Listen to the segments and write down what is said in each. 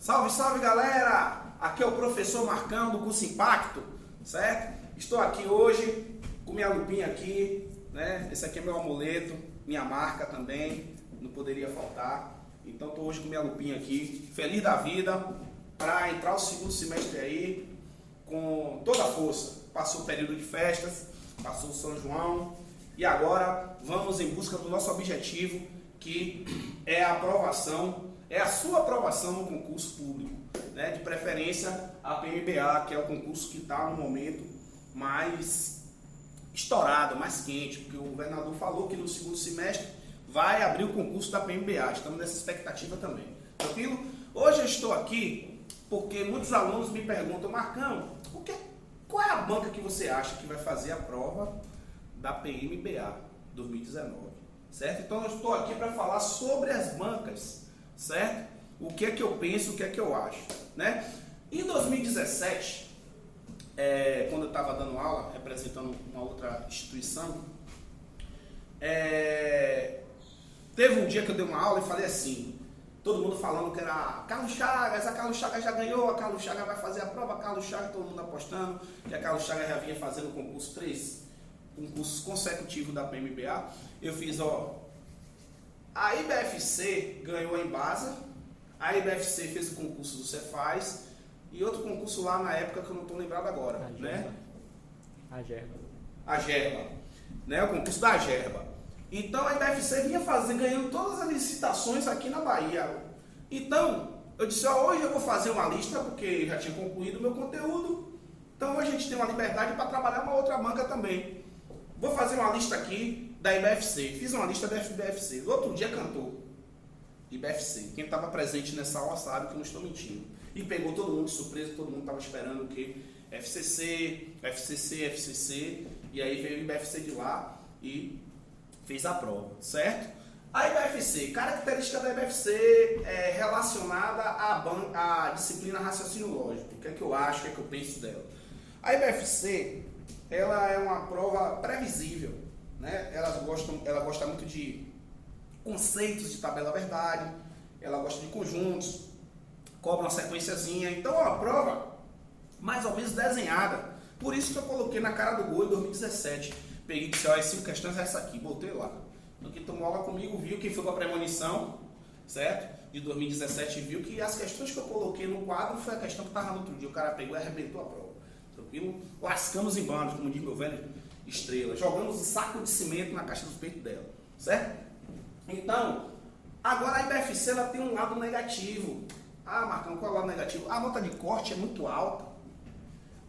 Salve, salve galera! Aqui é o professor Marcão do curso Impacto, certo? Estou aqui hoje com minha lupinha aqui, né? Esse aqui é meu amuleto, minha marca também, não poderia faltar. Então estou hoje com minha lupinha aqui, feliz da vida, para entrar o segundo semestre aí com toda a força. Passou o período de festas, passou o São João e agora vamos em busca do nosso objetivo, que é a aprovação, é a sua aprovação no concurso público, né? De preferência a PMBA, que é o concurso que está no momento mais estourado, mais quente, porque o governador falou que no segundo semestre vai abrir o concurso da PMBA, estamos nessa expectativa também, tranquilo? Hoje eu estou aqui porque muitos alunos me perguntam: Marcão, qual é a banca que você acha que vai fazer a prova da PMBA 2019, certo? Então eu estou aqui para falar sobre as bancas, certo? O que é que eu penso, o que é que eu acho, né? Em 2017, quando eu estava dando aula, representando uma outra instituição, teve um dia que eu dei uma aula e falei assim, todo mundo falando que era Carlos Chagas, a Carlos Chagas já ganhou, a Carlos Chagas vai fazer a prova, a Carlos Chagas, todo mundo apostando, que a Carlos Chagas já vinha fazendo concurso 3 concursos consecutivos da PMBA. Eu fiz, a IBFC ganhou a Embasa, a IBFC fez o concurso do Cefaz e outro concurso lá na época que eu não estou lembrado agora, né? A Gerba, né? O concurso da Gerba. Então a IBFC vinha ganhando todas as licitações aqui na Bahia. Então eu disse, hoje eu vou fazer uma lista, porque já tinha concluído o meu conteúdo, então hoje a gente tem uma liberdade para trabalhar uma outra banca também. Vou fazer uma lista aqui da IBFC. Fiz uma lista da IBFC. No outro dia cantou IBFC. Quem estava presente nessa aula sabe que eu não estou mentindo. E pegou todo mundo de surpresa, todo mundo estava esperando o quê? FCC. E aí veio o IBFC de lá e fez a prova, certo? A IBFC, característica da IBFC é relacionada à disciplina raciocínio lógico. O que é que eu acho, o que é que eu penso dela? A IBFC, ela é uma prova previsível, né? Ela gosta muito de conceitos de tabela verdade, ela gosta de conjuntos, cobra uma sequenciazinha, então é uma prova mais ou menos desenhada. Por isso que eu coloquei na cara do gol em 2017. Peguei e disse, as 5 questões é essa aqui, botei lá. Então quem tomou aula comigo viu, quem foi para a premonição, certo? De 2017 viu que as questões que eu coloquei no quadro foi a questão que estava no outro dia. O cara pegou e arrebentou a prova. Tranquilo? Lascamos em bando, como diz meu velho Estrela. Jogamos um saco de cimento na caixa dos peitos dela, certo? Então, agora a IBFC ela tem um lado negativo. Ah, Marcão, qual é o lado negativo? A nota de corte é muito alta,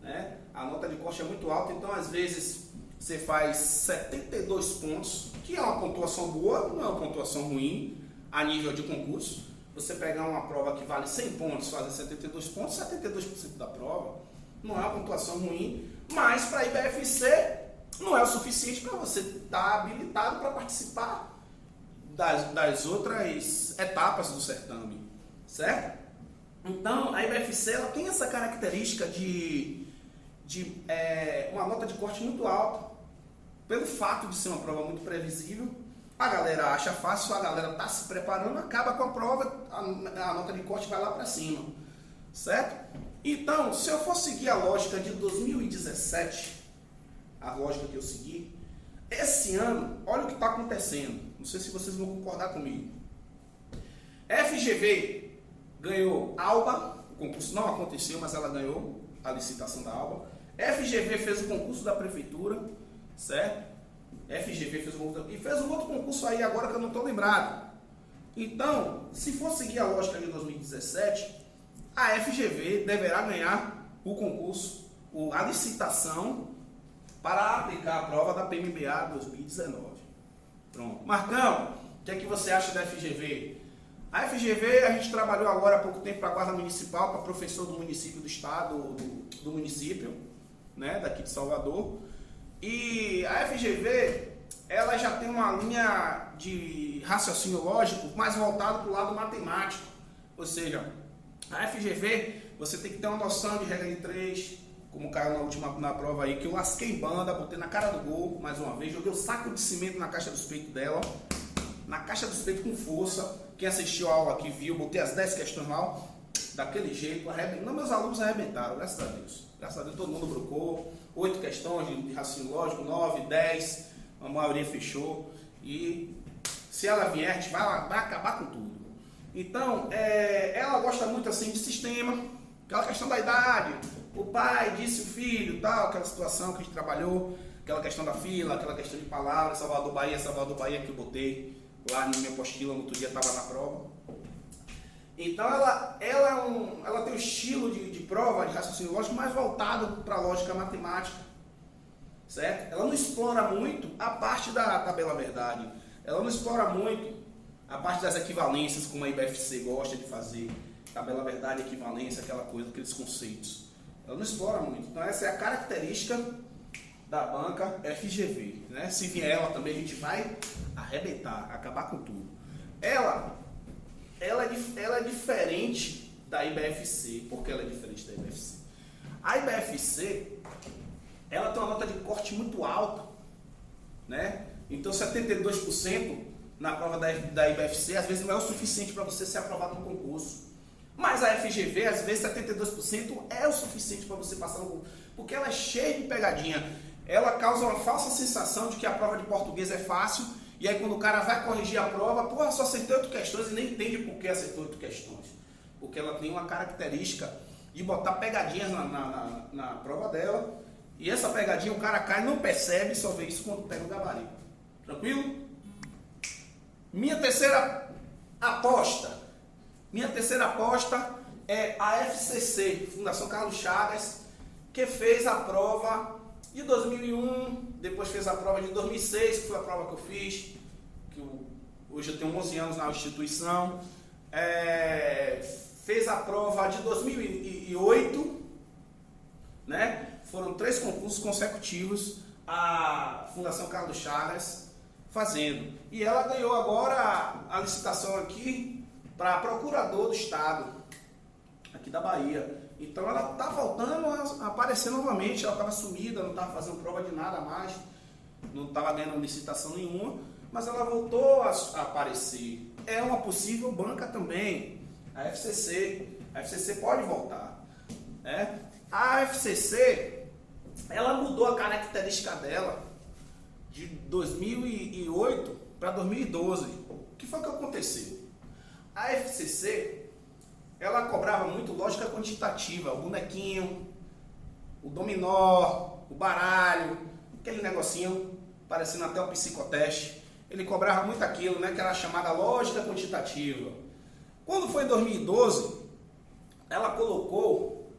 né? A nota de corte é muito alta, então às vezes você faz 72 pontos, que é uma pontuação boa, não é uma pontuação ruim a nível de concurso. Você pegar uma prova que vale 100 pontos, fazer 72 pontos, 72% da prova, não é uma pontuação ruim, mas para a IBFC não é o suficiente para você estar habilitado para participar das outras etapas do certame, certo? Então a IBFC ela tem essa característica de uma nota de corte muito alta, pelo fato de ser uma prova muito previsível. A galera acha fácil, a galera está se preparando, acaba com a prova, a nota de corte vai lá para cima, certo? Então, se eu for seguir a lógica de 2017, a lógica que eu segui, esse ano, olha o que está acontecendo, não sei se vocês vão concordar comigo. FGV ganhou ALBA, o concurso não aconteceu, mas ela ganhou a licitação da ALBA. FGV fez o concurso da prefeitura, certo? FGV fez e fez um outro concurso aí agora que eu não estou lembrado. Então, se for seguir a lógica de 2017, a FGV deverá ganhar o concurso, a licitação para aplicar a prova da PMBA 2019. Pronto. Marcão, o que é que você acha da FGV? A FGV, a gente trabalhou agora há pouco tempo para a Guarda Municipal, para professor do município do estado, do município, né, daqui de Salvador. E a FGV, ela já tem uma linha de raciocínio lógico mais voltado para o lado matemático. Ou seja, a FGV, você tem que ter uma noção de regra de 3, como caiu na prova aí, que eu lasquei em banda, botei na cara do gol, mais uma vez, joguei o saco de cimento na caixa dos peitos dela, na caixa dos peitos com força. Quem assistiu a aula aqui viu, botei as 10 questões lá, daquele jeito, não, meus alunos arrebentaram, graças a Deus. Graças a Deus todo mundo brocou, 8 questões de raciocínio lógico, 9, 10, a maioria fechou. E se ela vier, a gente vai acabar com tudo. Então, ela gosta muito assim de sistema, aquela questão da idade, o pai disse o filho, tal, aquela situação que a gente trabalhou, aquela questão da fila, aquela questão de palavras, Salvador Bahia que eu botei lá na minha apostila, no outro dia estava na prova. Então ela tem um estilo de prova, de raciocínio lógico, mais voltado para a lógica matemática, certo? Ela não explora muito a parte da tabela verdade, ela não explora muito a parte das equivalências, como a IBFC gosta de fazer, tabela verdade, equivalência, aquela coisa, aqueles conceitos. Ela não explora muito. Então essa é a característica da banca FGV, né? Se vier ela também, a gente vai arrebentar, acabar com tudo. Ela é diferente da IBFC. Por que ela é diferente da IBFC? A IBFC, ela tem uma nota de corte muito alta, né? Então 72% na prova da IBFC, às vezes não é o suficiente para você ser aprovado no concurso. Mas a FGV, às vezes 72% é o suficiente para você passar no concurso, porque ela é cheia de pegadinha. Ela causa uma falsa sensação de que a prova de português é fácil, e aí quando o cara vai corrigir a prova, porra, só acertei 8 questões e nem entende por que acertou 8 questões. Porque ela tem uma característica de botar pegadinhas na prova dela, e essa pegadinha o cara cai, não percebe, só vê isso quando pega o gabarito. Tranquilo? Minha terceira aposta é a FCC, Fundação Carlos Chagas, que fez a prova de 2001, depois fez a prova de 2006, que foi a prova que eu fiz, hoje eu tenho 11 anos na instituição, fez a prova de 2008, né? Foram 3 concursos consecutivos a Fundação Carlos Chagas fazendo. E ela ganhou agora a licitação aqui para procurador do estado, aqui da Bahia. Então ela está voltando a aparecer novamente, ela estava sumida, não estava fazendo prova de nada mais, não estava ganhando licitação nenhuma, mas ela voltou a aparecer. É uma possível banca também, a FCC. A FCC pode voltar, né? A FCC, ela mudou a característica dela de 2008 para 2012. O que foi que aconteceu? A FCC, ela cobrava muito lógica quantitativa, o bonequinho, o dominó, o baralho, aquele negocinho parecendo até o psicoteste. Ele cobrava muito aquilo, né, que era chamada lógica quantitativa. Quando foi em 2012, ela colocou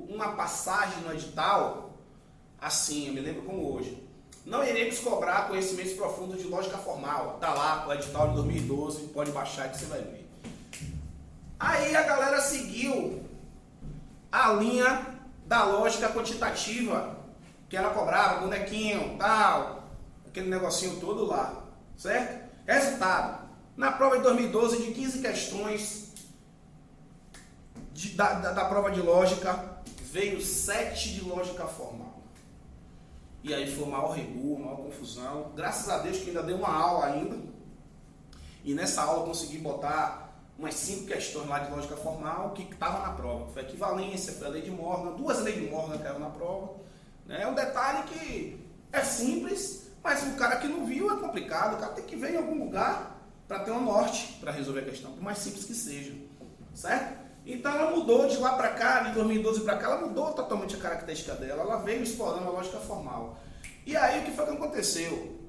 uma passagem no edital, assim, eu me lembro como hoje. Não iremos cobrar conhecimentos profundos de lógica formal. Tá lá o edital de 2012, pode baixar que você vai ver. Aí a galera seguiu a linha da lógica quantitativa, que ela cobrava bonequinho, tal, aquele negocinho todo lá, certo? Resultado, na prova de 2012, de 15 questões da prova de lógica, veio 7 de lógica formal. E aí foi o maior rebu, maior confusão. Graças a Deus que ainda deu uma aula ainda. E nessa aula eu consegui botar umas 5 questões lá de lógica formal que estavam na prova. Foi equivalência, foi a lei de Morgan, 2 leis de Morgan caíram na prova. É um detalhe que é simples, mas o cara que não viu é complicado. O cara tem que ver em algum lugar para ter um norte para resolver a questão, por mais simples que seja. Certo? Então ela mudou de lá para cá, de 2012 para cá, ela mudou totalmente a característica dela, ela veio explorando a lógica formal. E aí o que foi que aconteceu?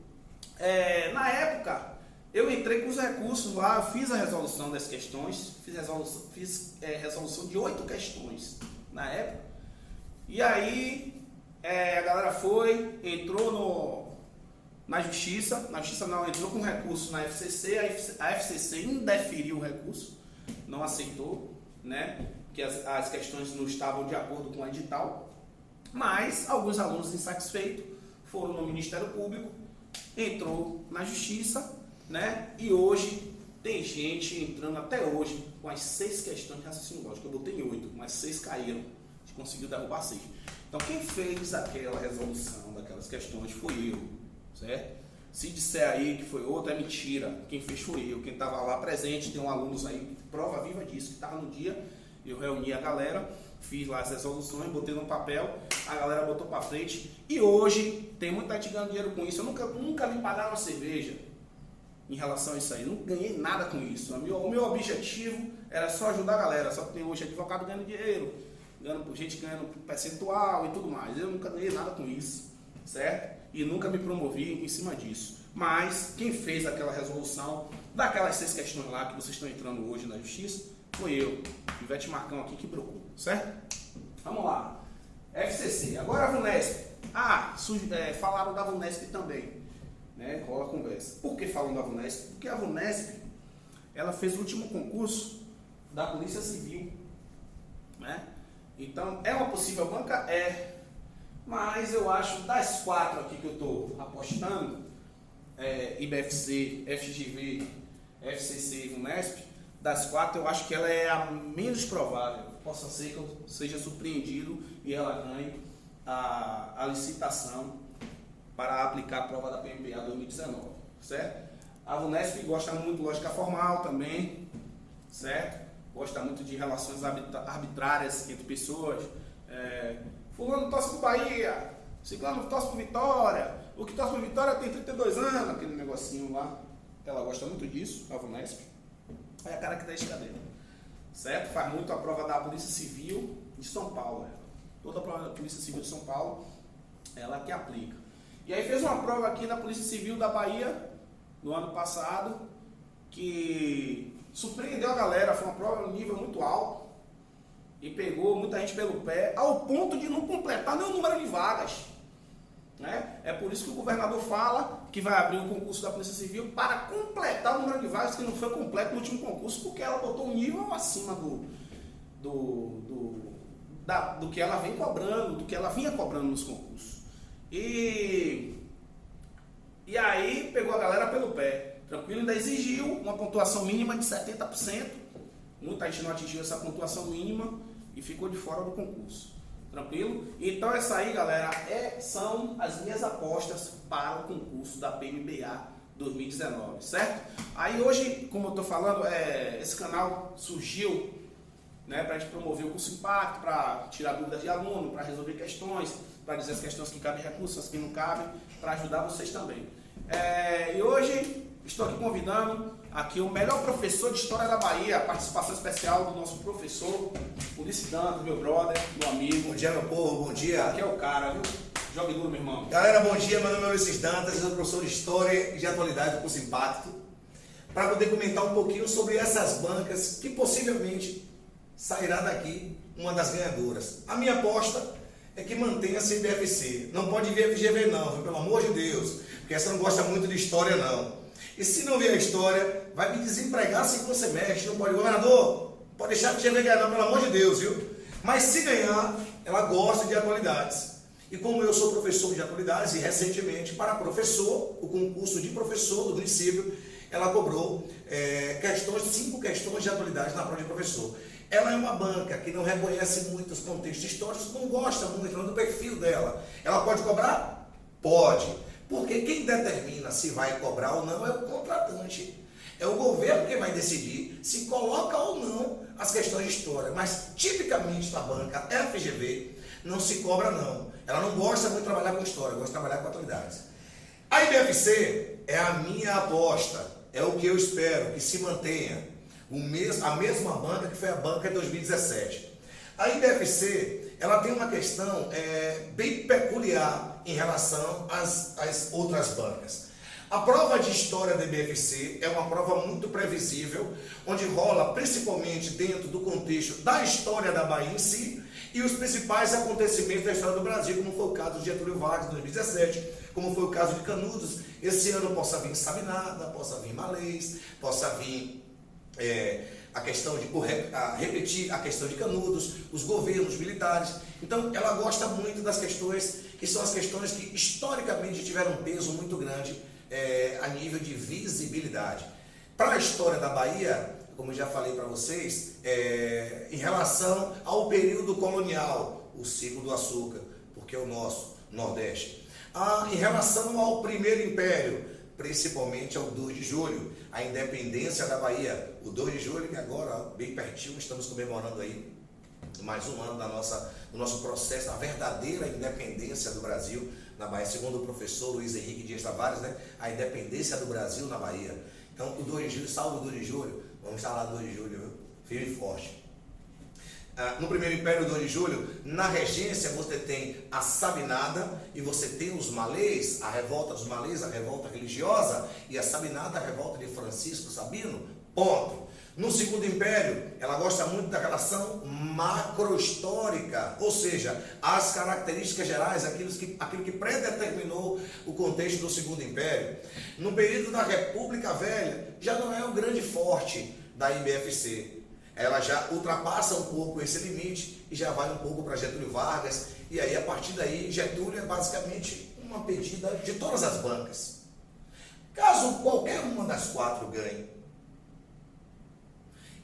Na época, eu entrei com os recursos lá, eu fiz a resolução das questões, fiz resolução de 8 questões na época. E aí a galera entrou na justiça não, entrou com recurso na FCC, a FCC indeferiu o recurso, não aceitou, né, que as questões não estavam de acordo com o edital, mas alguns alunos insatisfeitos foram no Ministério Público, entrou na Justiça, né, e hoje tem gente entrando até hoje com as 6 questões de raciocínio lógico. Eu botei 8, mas 6 caíram, a gente conseguiu derrubar 6. Então quem fez aquela resolução daquelas questões foi eu, certo? Se disser aí que foi outro, é mentira. Quem fez foi eu, quem estava lá presente, tem alunos aí, prova viva disso, que estava no dia, eu reuni a galera, fiz lá as resoluções, botei no papel, a galera botou para frente, e hoje tem muita gente ganhando dinheiro com isso. Eu nunca me pagaram uma cerveja em relação a isso aí, não ganhei nada com isso. O meu objetivo era só ajudar a galera, só que tem hoje advogado ganhando dinheiro, gente ganhando percentual e tudo mais. Eu nunca ganhei nada com isso, certo? E nunca me promovi em cima disso. Mas quem fez aquela resolução daquelas 6 questões lá que vocês estão entrando hoje na justiça foi eu, Ivete Marcão aqui que brocou, certo? Vamos lá. FCC, agora a VUNESP. Falaram da VUNESP também, né? Rola a conversa. Por que falam da VUNESP? Porque a VUNESP, ela fez o último concurso da Polícia Civil, né? Então, é uma possível banca? É. Mas eu acho, das 4 aqui que eu estou apostando, IBFC, FGV, FCC e VUNESP, das 4 eu acho que ela é a menos provável. Possa ser que eu seja surpreendido e ela ganhe a licitação para aplicar a prova da PMBA 2019, certo? A VUNESP gosta muito de lógica formal também, certo? Gosta muito de relações arbitrárias entre pessoas. Fulano torce pro Bahia, Ciclano torce pro Vitória, o que torce pro Vitória tem 32 anos, aquele negocinho lá. Ela gosta muito disso, a VUNESP. É a característica dele, certo? Faz muito a prova da Polícia Civil de São Paulo. Toda a prova da Polícia Civil de São Paulo, ela que aplica. E aí fez uma prova aqui na Polícia Civil da Bahia, no ano passado, que surpreendeu a galera. Foi uma prova de nível muito alto e pegou muita gente pelo pé, ao ponto de não completar nem o número de vagas, né? É por isso que o governador fala que vai abrir um concurso da Polícia Civil para completar o número de vagas que não foi completo no último concurso, porque ela botou um nível acima do que ela vem cobrando, do que ela vinha cobrando nos concursos. E aí pegou a galera pelo pé, tranquilo, ainda exigiu uma pontuação mínima de 70%. Muita gente não atingiu essa pontuação mínima e ficou de fora do concurso. Tranquilo? Então essa aí, galera, são as minhas apostas para o concurso da PMBA 2019, certo? Aí hoje, como eu estou falando, esse canal surgiu, né, para a gente promover o curso Impacto, para tirar dúvidas de aluno, para resolver questões, para dizer as questões que cabem recursos, as que não cabem, para ajudar vocês também. E hoje estou aqui convidando aqui o melhor professor de História da Bahia, a participação especial do nosso professor, Ulisses Dantas, meu brother, meu amigo. Bom dia, meu povo, bom dia. Aqui é o cara, viu? Jogue duro, meu irmão. Galera, bom dia, meu nome é Ulisses Dantas, eu sou professor de História e de Atualidade do curso Impacto, para poder comentar um pouquinho sobre essas bancas que possivelmente sairá daqui uma das ganhadoras. A minha aposta é que mantenha-se IBFC. Não pode vir FGV não, viu? Pelo amor de Deus, porque essa não gosta muito de história não. E se não vier a história, vai me desempregar segundo semestre, não pode. Governador, pode deixar que FGV ganhar não, pelo amor de Deus, viu? Mas se ganhar, ela gosta de atualidades. E como eu sou professor de atualidades, e recentemente, para professor, o concurso de professor do município, ela cobrou 5 questões de atualidades na prova de professor. Ela é uma banca que não reconhece muito os contextos históricos, não gosta muito do perfil dela. Ela pode cobrar? Pode. Porque quem determina se vai cobrar ou não é o contratante. É o governo que vai decidir se coloca ou não as questões de história. Mas, tipicamente, na banca FGV, não se cobra não. Ela não gosta muito de trabalhar com história, gosta de trabalhar com atualidades. A IBFC é a minha aposta, é o que eu espero que se mantenha. A mesma banca que foi a banca de 2017. A IBFC, ela tem uma questão bem peculiar em relação às outras bancas. A prova de história da IBFC é uma prova muito previsível, onde rola principalmente dentro do contexto da história da Bahia em si e os principais acontecimentos da história do Brasil, como foi o caso de Getúlio Vargas em 2017, como foi o caso de Canudos. Esse ano possa vir Sabinada, possa vir Malês, possa vir a questão de repetir a questão de Canudos, os governos militares. Então ela gosta muito das questões que são as questões que historicamente tiveram um peso muito grande a nível de visibilidade. Para a história da Bahia, como eu já falei para vocês, em relação ao período colonial, o ciclo do açúcar, porque é o nosso Nordeste. Em relação ao primeiro império, principalmente ao 2 de julho, a independência da Bahia. O 2 de julho, que agora, bem pertinho, estamos comemorando aí mais um ano do nosso processo, a verdadeira independência do Brasil na Bahia, segundo o professor Luiz Henrique Dias Tavares, né? A independência do Brasil na Bahia. Então, o 2 de julho, salve o 2 de julho, vamos estar lá no 2 de julho, viu? Firme e forte. No primeiro império, 2 de julho, na regência você tem a Sabinada e você tem os malês, a revolta dos malês, a revolta religiosa, e a Sabinada, a revolta de Francisco Sabino, ponto. No segundo império, ela gosta muito da relação macrohistórica, ou seja, as características gerais, aquilo que predeterminou o contexto do segundo império. No período da República Velha, já não é o grande forte da IBFC. Ela já ultrapassa um pouco esse limite e já vai um pouco para Getúlio Vargas, e aí a partir daí Getúlio é basicamente uma pedida de todas as bancas. Caso qualquer uma das quatro ganhe,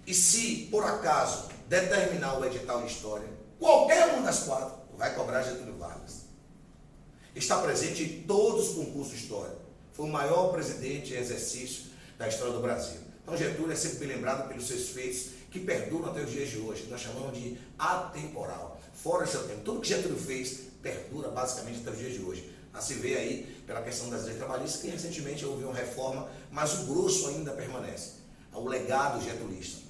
e se por acaso determinar o edital de história, qualquer uma das quatro vai cobrar Getúlio Vargas. Está presente em todos os concursos de história. Foi o maior presidente em exercício da história do Brasil. Então Getúlio é sempre bem lembrado pelos seus feitos que perduram até os dias de hoje, que nós chamamos de atemporal, fora do seu tempo. Tudo que Getúlio fez perdura basicamente até os dias de hoje. A se vê aí pela questão das leis trabalhistas, que recentemente houve uma reforma, mas o grosso ainda permanece, o legado getulista.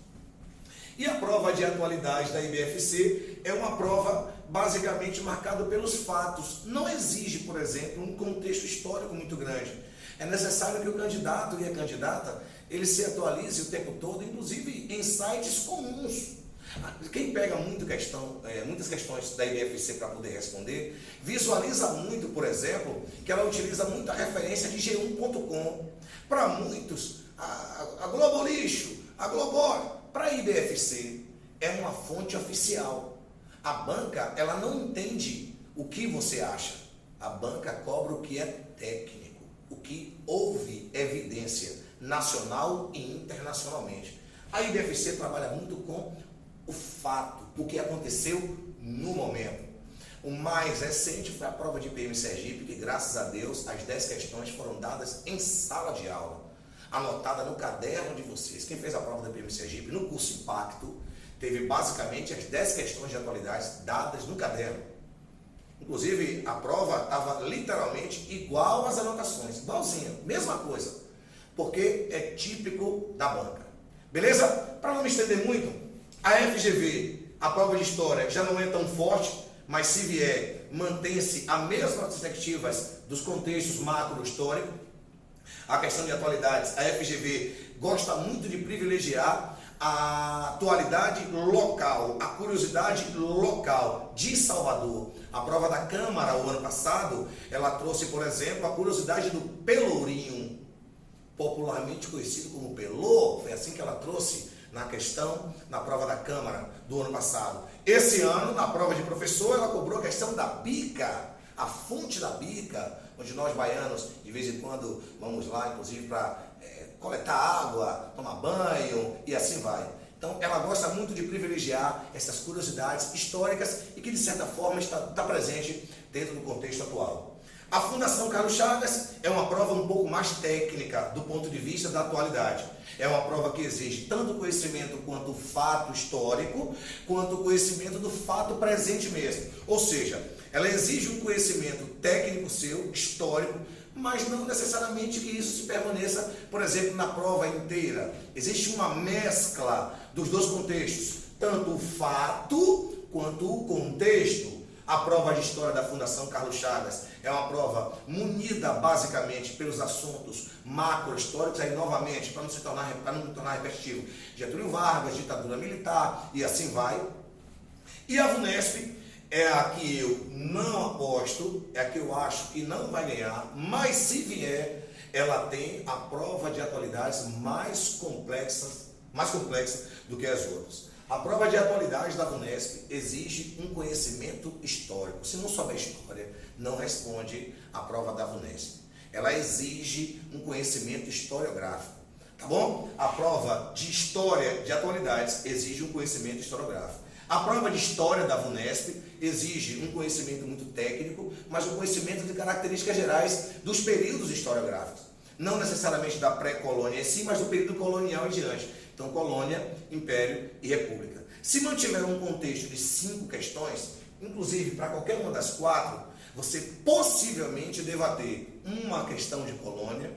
E a prova de atualidade da IBFC é uma prova basicamente marcada pelos fatos. Não exige, por exemplo, um contexto histórico muito grande. É necessário que o candidato e a candidata ele se atualize o tempo todo, inclusive em sites comuns. Quem pega muitas questões da IBFC para poder responder, visualiza muito, por exemplo, que ela utiliza muita referência de G1.com. Para muitos, a Globo Lixo, a Globor, para a IBFC é uma fonte oficial. A banca, ela não entende o que você acha. A banca cobra o que é técnico, o que houve evidência nacional e internacionalmente. A IBFC trabalha muito com o fato, o que aconteceu no momento. O mais recente foi a prova de IPM Sergipe, que graças a Deus as 10 questões foram dadas em sala de aula, anotada no caderno de vocês. Quem fez a prova da IPM Sergipe no curso Impacto, teve basicamente as 10 questões de atualidades dadas no caderno. Inclusive, a prova estava literalmente igual às anotações, igualzinha, mesma coisa, porque é típico da banca. Beleza? Para não me estender muito, a FGV, a prova de história, já não é tão forte, mas se vier, mantém-se as mesmas perspectivas dos contextos macro-históricos. A questão de atualidades, a FGV gosta muito de privilegiar a atualidade local, a curiosidade local de Salvador. A prova da Câmara, o ano passado, ela trouxe, por exemplo, a curiosidade do Pelourinho, popularmente conhecido como Pelô. Foi assim que ela trouxe na prova da Câmara do ano passado. Esse ano, na prova de professor, ela cobrou a questão da bica, a fonte da bica, onde nós baianos, de vez em quando, vamos lá, inclusive, para coletar água, tomar banho e assim vai. Então, ela gosta muito de privilegiar essas curiosidades históricas e que, de certa forma, está presente dentro do contexto atual. A Fundação Carlos Chagas é uma prova um pouco mais técnica do ponto de vista da atualidade. É uma prova que exige tanto conhecimento quanto o fato histórico, quanto o conhecimento do fato presente mesmo. Ou seja, ela exige um conhecimento técnico seu, histórico, mas não necessariamente que isso se permaneça, por exemplo, na prova inteira. Existe uma mescla dos dois contextos, tanto o fato quanto o contexto. A prova de história da Fundação Carlos Chagas é uma prova munida basicamente pelos assuntos macro-históricos, aí novamente, para não me tornar repetitivo, Getúlio Vargas, ditadura militar e assim vai. E a VUNESP é a que eu não aposto, é a que eu acho que não vai ganhar, mas se vier, ela tem a prova de atualidades mais complexa do que as outras. A prova de atualidade da VUNESP exige um conhecimento histórico. Se não souber história, não responde à prova da VUNESP. Ela exige um conhecimento historiográfico, tá bom? A prova de história de atualidades exige um conhecimento historiográfico. A prova de história da VUNESP exige um conhecimento muito técnico, mas um conhecimento de características gerais dos períodos historiográficos. não necessariamente da pré-colônia em si, mas do período colonial em diante. Então, colônia, império e república. Se mantiver um contexto de 5 questões, inclusive para qualquer uma das 4, você possivelmente deva ter uma questão de colônia,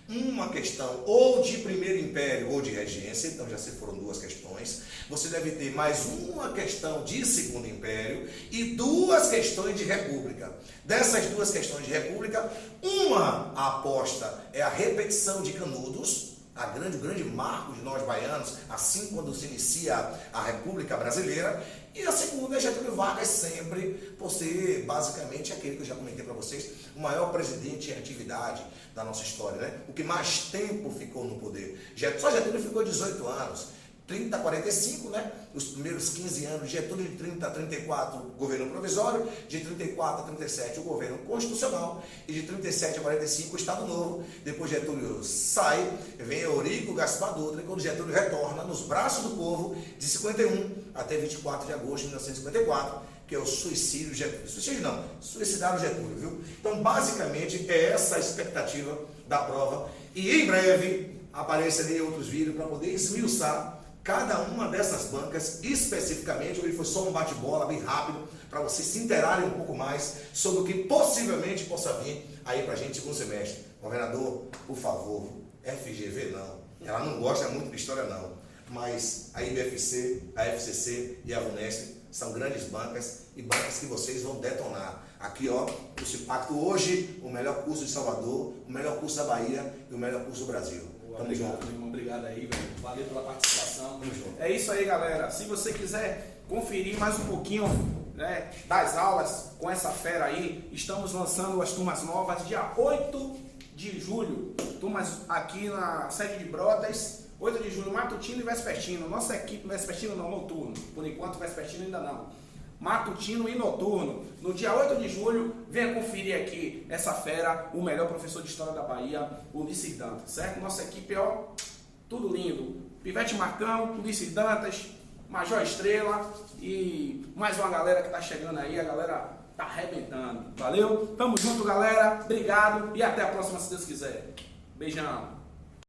uma questão ou de primeiro império ou de regência, então já se foram 2 questões. Você deve ter mais uma questão de segundo império e 2 questões de república. Dessas 2 questões de república, uma aposta é a repetição de Canudos, o grande marco de nós baianos, assim quando se inicia a República Brasileira, e a segunda é Getúlio Vargas, sempre por ser basicamente aquele que eu já comentei para vocês, o maior presidente em atividade da nossa história, né? O que mais tempo ficou no poder. Só Getúlio ficou 18 anos. 30 a 45, né? Os primeiros 15 anos, Getúlio de 30 a 34, governo provisório, de 34 a 37, o governo constitucional, e de 37 a 45, o Estado Novo. Depois Getúlio sai, vem Eurico Gaspar Dutra, e quando Getúlio retorna nos braços do povo, de 51 até 24 de agosto de 1954, que é o suicídio de Getúlio. Suicídio não, suicidaram Getúlio, viu? Então, basicamente, é essa a expectativa da prova, e em breve aparecerem outros vídeos para poder esmiuçar cada uma dessas bancas especificamente. Hoje foi só um bate-bola bem rápido para vocês se interarem um pouco mais sobre o que possivelmente possa vir aí para a gente segundo semestre. Governador, por favor, FGV não. Ela não gosta muito de história não, mas a IBFC, a FCC e a VUNESP são grandes bancas e bancas que vocês vão detonar. Aqui, ó, curso Impacto hoje, o melhor curso de Salvador, o melhor curso da Bahia e o melhor curso do Brasil. Obrigado, meu irmão. Obrigado aí, velho. Valeu pela participação. Tamo junto. É isso aí, galera. Se você quiser conferir mais um pouquinho, né, das aulas com essa fera aí, estamos lançando as turmas novas dia 8 de julho. Turmas aqui na sede de Brotas. 8 de julho, matutino e vespertino. Nossa equipe, vespertino não, noturno. Por enquanto, vespertino ainda não. Matutino e noturno. No dia 8 de julho, venha conferir aqui essa fera, o melhor professor de história da Bahia, Ulisses Dantas, certo? Nossa equipe, ó, tudo lindo. Pivete Marcão, Ulisses Dantas, Major Estrela e mais uma galera que tá chegando aí, a galera tá arrebentando. Valeu? Tamo junto, galera. Obrigado e até a próxima, se Deus quiser. Beijão.